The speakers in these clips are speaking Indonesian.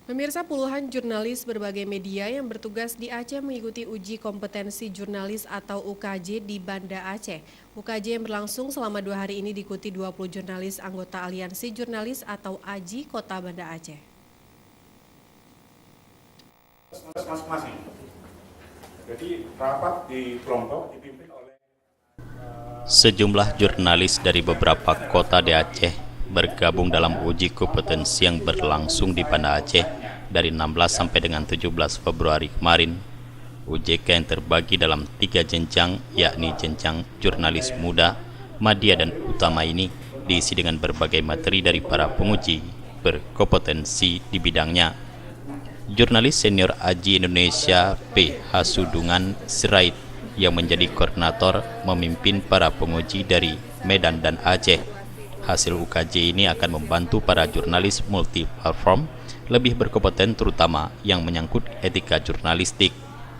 Pemirsa, puluhan jurnalis berbagai media yang bertugas di Aceh mengikuti uji kompetensi jurnalis atau UKJ di Banda Aceh. UKJ yang berlangsung selama 2 hari ini diikuti 20 jurnalis anggota Aliansi Jurnalis atau AJI Kota Banda Aceh. Masing-masing. Jadi rapat di kelompok dipimpin oleh sejumlah jurnalis dari beberapa kota di Aceh bergabung dalam uji kompetensi yang berlangsung di Banda Aceh dari 16 sampai dengan 17 Februari kemarin. UJK yang terbagi dalam 3 jenjang, yakni jenjang jurnalis muda, madya dan utama ini diisi dengan berbagai materi dari para penguji berkompetensi di bidangnya. Jurnalis senior AJI Indonesia P. Hasudungan Sirait yang menjadi koordinator memimpin para penguji dari Medan dan Aceh. Hasil UKJ ini akan membantu para jurnalis multi-platform lebih berkompeten terutama yang menyangkut etika jurnalistik.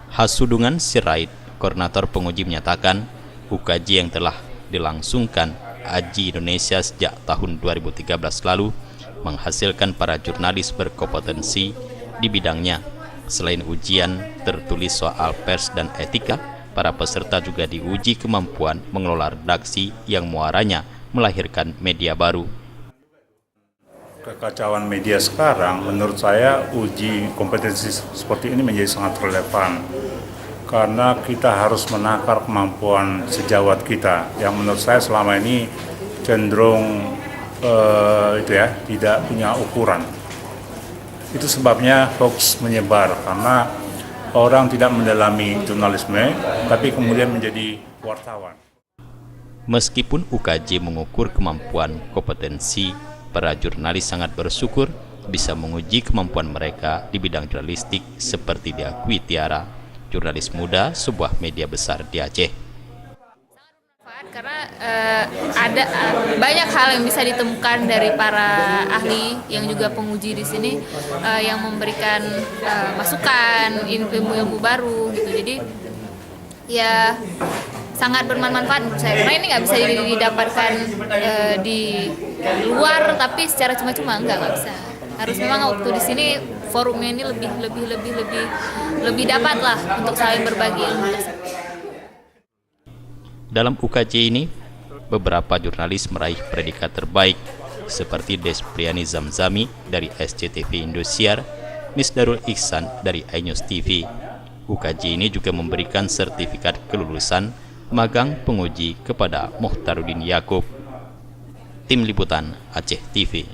Hasudungan Sirait, koordinator penguji menyatakan UKJ yang telah dilangsungkan AJI Indonesia sejak tahun 2013 lalu menghasilkan para jurnalis berkompetensi di bidangnya. Selain ujian tertulis soal pers dan etika, para peserta juga diuji kemampuan mengelola redaksi yang muaranya melahirkan media baru. kekacauan media sekarang. Menurut saya uji kompetensi seperti ini menjadi sangat relevan karena kita harus menakar kemampuan sejawat kita yang menurut saya selama ini cenderung tidak punya ukuran. Itu sebabnya hoax menyebar karena orang tidak mendalami jurnalisme tapi kemudian menjadi wartawan. Meskipun UKJ mengukur kemampuan kompetensi, para jurnalis sangat bersyukur bisa menguji kemampuan mereka di bidang jurnalistik seperti diakui Tiara, jurnalis muda sebuah media besar di Aceh. Karena ada banyak hal yang bisa ditemukan dari para ahli yang juga penguji di sini yang memberikan masukan, ilmu-ilmu baru gitu. Jadi ya sangat bermanfaat menurut saya. Karena ini nggak bisa didapatkan di luar, tapi secara cuma-cuma nggak bisa. Harus memang waktu di sini forumnya ini lebih dapat lah untuk saling berbagi ilmu. Dalam UKJ ini, beberapa jurnalis meraih predikat terbaik seperti Despriani Zamzami dari SCTV Indosiar, Misdarul Ihsan dari iNews TV. UKJ ini juga memberikan sertifikat kelulusan magang penguji kepada Muhtarudin Yaakob. Tim Liputan Aceh TV.